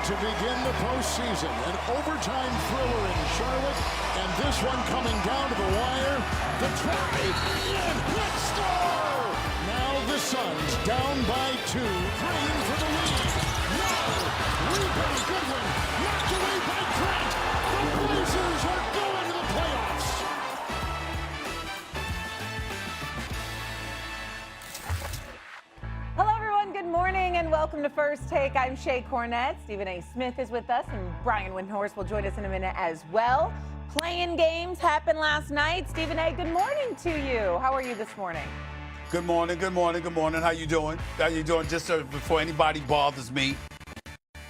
to begin the postseason. An overtime thriller in Charlotte, and this one coming down to the wire. The drive, and hit score! Now the Suns down by 2, praying for the lead. No! Rebound Goodwin, knocked away by Grant. The Blazers are going to the playoffs. Hello, everyone. Good morning and welcome to First Take. I'm Shea Cornett. Stephen A. Smith is with us, and Brian Windhorst will join us in a minute as well. Playing games happened last night. Stephen A., good morning to you. How are you this morning? Good morning, good morning, good morning. How you doing? How you doing? Just before anybody bothers me,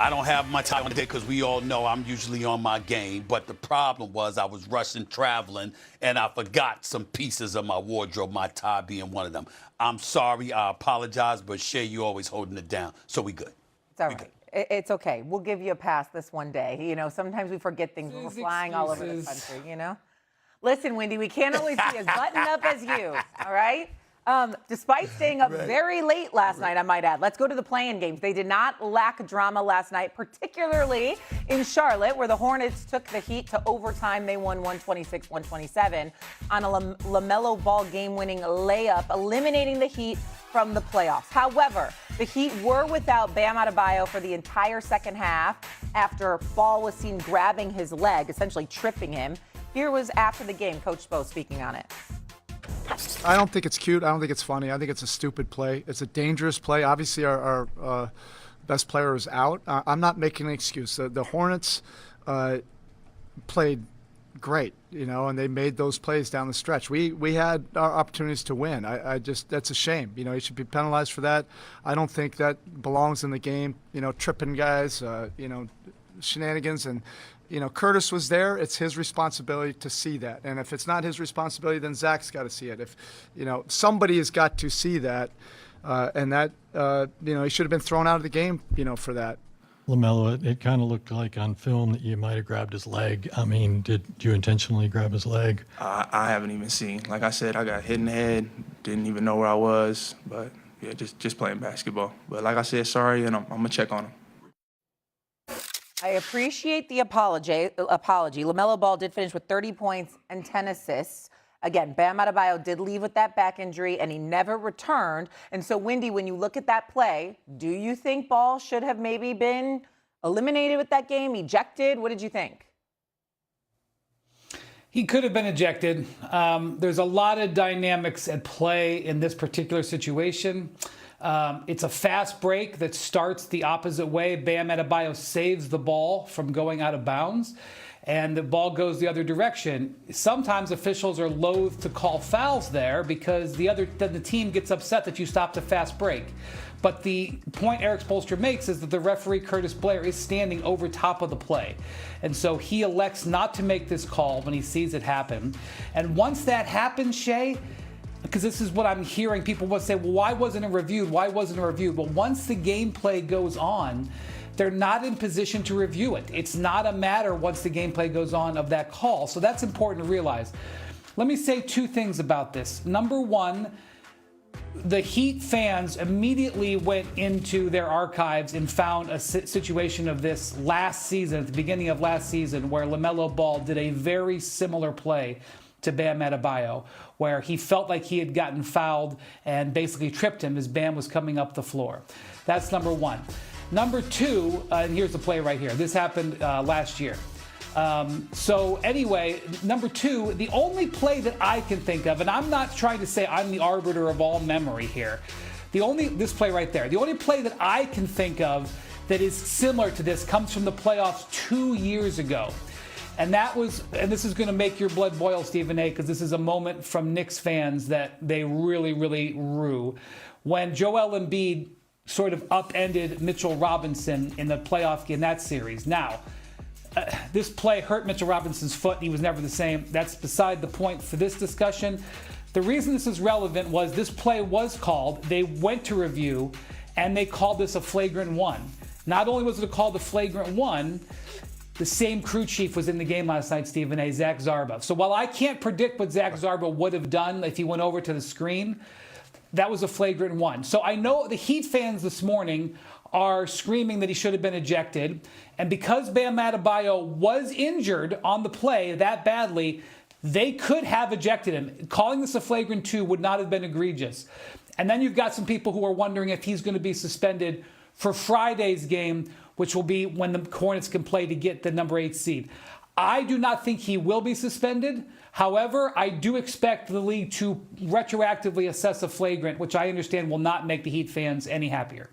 I don't have my tie on today because we all know I'm usually on my game. But the problem was I was rushing, traveling, and I forgot some pieces of my wardrobe, my tie being one of them. I'm sorry. I apologize. But, Shay, you always holding it down. So we good. It's all right. It's okay. We'll give you a pass this one day. You know, sometimes we forget things when we're flying all over the country, you know? Listen, Wendy, we can't always be as buttoned up as you, all right? Despite staying up very late last night, I might add. Let's go to the play-in games. They did not lack drama last night, particularly in Charlotte, where the Hornets took the Heat to overtime. They won 126-127 on a LaMelo Ball game-winning layup, eliminating the Heat from the playoffs. However, the Heat were without Bam Adebayo for the entire second half after Ball was seen grabbing his leg, essentially tripping him. Here was after the game, Coach Spo speaking on it. I don't think it's cute. I don't think it's funny. I think it's a stupid play. It's a dangerous play. Obviously, our best player is out. I'm not making an excuse. The Hornets played great, you know, and they made those plays down the stretch. We had our opportunities to win. I just, that's a shame. You know, he should be penalized for that. I don't think that belongs in the game. You know, tripping guys, you know, shenanigans. And you know, Curtis was there. It's his responsibility to see that. And if it's not his responsibility, then Zach's got to see it. If, you know, somebody has got to see that, and that, you know, he should have been thrown out of the game, you know, for that. LaMelo, it kind of looked like on film that you might have grabbed his leg. I mean, did you intentionally grab his leg? I haven't even seen. Like I said, I got hit in the head. Didn't even know where I was. But, yeah, just playing basketball. But like I said, sorry, and I'm going to check on him. I appreciate the apology. LaMelo Ball did finish with 30 points and 10 assists. Again, Bam Adebayo did leave with that back injury, and he never returned. And so, Wendy, when you look at that play, do you think Ball should have maybe been eliminated with that game, ejected? What did you think? He could have been ejected. There's a lot of dynamics at play in this particular situation. It's a fast break that starts the opposite way. Bam Adebayo saves the ball from going out of bounds, and the ball goes the other direction. Sometimes officials are loath to call fouls there because the team gets upset that you stopped a fast break. But the point Eric Spoelstra makes is that the referee, Curtis Blair, is standing over top of the play. And so he elects not to make this call when he sees it happen. And once that happens, Shay, because this is what I'm hearing. People will say, well, why wasn't it reviewed? Why wasn't it reviewed? Well, once the gameplay goes on, they're not in position to review it. It's not a matter once the gameplay goes on of that call. So that's important to realize. Let me say two things about this. Number one, the Heat fans immediately went into their archives and found a situation of this last season, at the beginning of last season, where LaMelo Ball did a very similar play to Bam Adebayo, where he felt like he had gotten fouled and basically tripped him as Bam was coming up the floor. That's number one. Number two, and here's the play right here. This happened last year. So anyway, number two, the only play that I can think of, and I'm not trying to say I'm the arbiter of all memory here, this play right there, the only play that I can think of that is similar to this comes from the playoffs 2 years ago. And this is going to make your blood boil, Stephen A., because this is a moment from Knicks fans that they really, really rue. When Joel Embiid sort of upended Mitchell Robinson in the playoff in that series. Now, this play hurt Mitchell Robinson's foot. He was never the same. That's beside the point for this discussion. The reason this is relevant was this play was called. They went to review, and they called this a flagrant one. Not only was it called a flagrant one, the same crew chief was in the game last night, Stephen A., Zach Zarba. So while I can't predict what Zach Zarba would have done if he went over to the screen, that was a flagrant one. So I know the Heat fans this morning are screaming that he should have been ejected. And because Bam Adebayo was injured on the play that badly, they could have ejected him. Calling this a flagrant 2 would not have been egregious. And then you've got some people who are wondering if he's going to be suspended for Friday's game, which will be when the Hornets can play to get the number 8 seed. I do not think he will be suspended. However, I do expect the league to retroactively assess a flagrant, which I understand will not make the Heat fans any happier.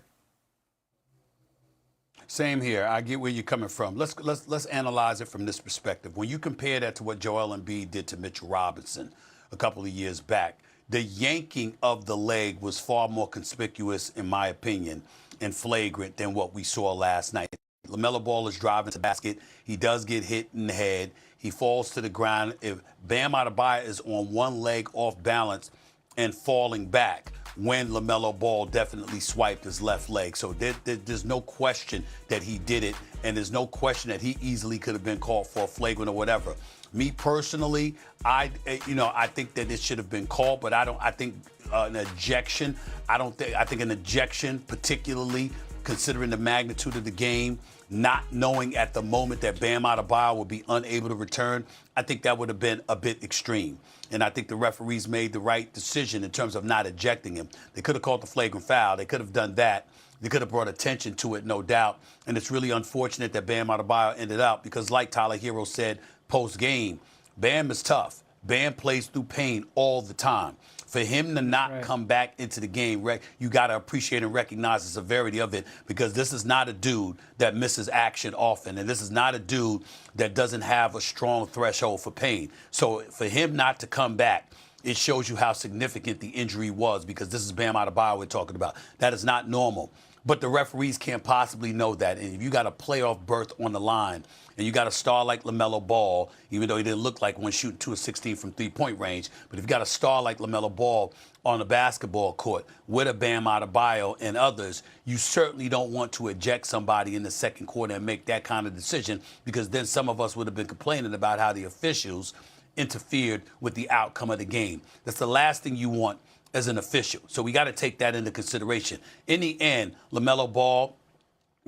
Same here. I get where you're coming from. Let's analyze it from this perspective. When you compare that to what Joel Embiid did to Mitchell Robinson a couple of years back, the yanking of the leg was far more conspicuous, in my opinion, and flagrant than what we saw last night. LaMelo Ball is driving to the basket. He does get hit in the head. He falls to the ground. If Bam Adebayo is on one leg off balance and falling back, when LaMelo Ball definitely swiped his left leg. So there's no question that he did it, and there's no question that he easily could have been called for a flagrant or whatever. Me personally, I think that it should have been called, but I think an ejection, I think an ejection, particularly considering the magnitude of the game, not knowing at the moment that Bam Adebayo would be unable to return, I think that would have been a bit extreme. And I think the referees made the right decision in terms of not ejecting him. They could have called the flagrant foul. They could have done that. They could have brought attention to it, no doubt. And it's really unfortunate that Bam Adebayo ended up because, like Tyler Hero said post-game, Bam is tough. Bam plays through pain all the time. For him to not come back into the game, you got to appreciate and recognize the severity of it, because this is not a dude that misses action often, and this is not a dude that doesn't have a strong threshold for pain. So for him not to come back, it shows you how significant the injury was, because this is Bam Adebayo we're talking about. That is not normal. But the referees can't possibly know that. And if you got a playoff berth on the line and you got a star like LaMelo Ball, even though he didn't look like one shooting 2 of 16 from three-point range, but if you got a star like LaMelo Ball on the basketball court with a Bam Adebayo and others, you certainly don't want to eject somebody in the second quarter and make that kind of decision, because then some of us would have been complaining about how the officials interfered with the outcome of the game. That's the last thing you want as an official. So we got to take that into consideration. In the end, LaMelo Ball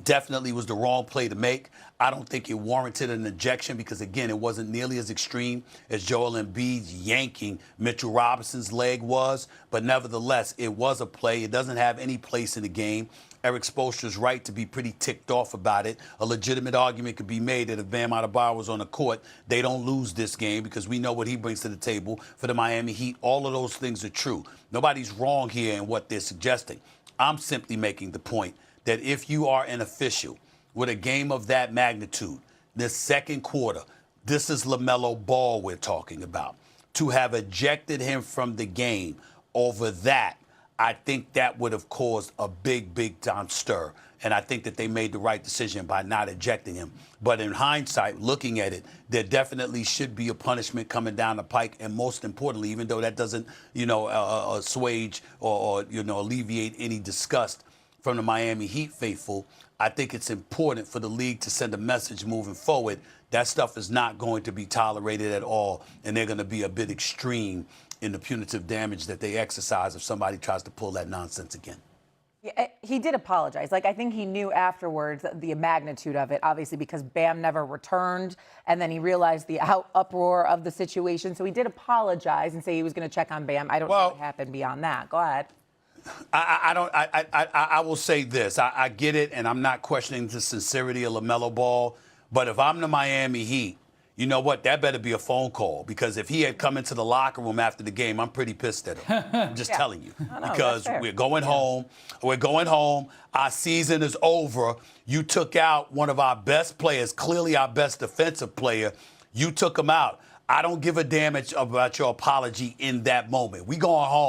definitely was the wrong play to make. I don't think it warranted an ejection because, again, it wasn't nearly as extreme as Joel Embiid's yanking Mitchell Robinson's leg was. But nevertheless, it was a play. It doesn't have any place in the game. Eric Spoelstra's right to be pretty ticked off about it. A legitimate argument could be made that if Bam Adebayo was on the court, they don't lose this game because we know what he brings to the table for the Miami Heat. All of those things are true. Nobody's wrong here in what they're suggesting. I'm simply making the point that if you are an official with a game of that magnitude, this second quarter, this is LaMelo Ball we're talking about, to have ejected him from the game over that, I think that would have caused a big time stir. And I think that they made the right decision by not ejecting him. But in hindsight, looking at it, there definitely should be a punishment coming down the pike. And most importantly, even though that doesn't, assuage or alleviate any disgust from the Miami Heat faithful, I think it's important for the league to send a message moving forward. That stuff is not going to be tolerated at all. And they're going to be a bit extreme in the punitive damage that they exercise if somebody tries to pull that nonsense again. Yeah, he did apologize. I think he knew afterwards the magnitude of it, obviously, because Bam never returned, and then he realized the uproar of the situation. So he did apologize and say he was going to check on Bam. I don't know what happened beyond that. Go ahead. I will say this. I get it, and I'm not questioning the sincerity of LaMelo Ball, but if I'm the Miami Heat, you know what? That better be a phone call, because if he had come into the locker room after the game, I'm pretty pissed at him. I'm just telling you. Because we're going home. We're going home. Our season is over. You took out one of our best players, clearly our best defensive player. You took him out. I don't give a damn about your apology in that moment. We going home.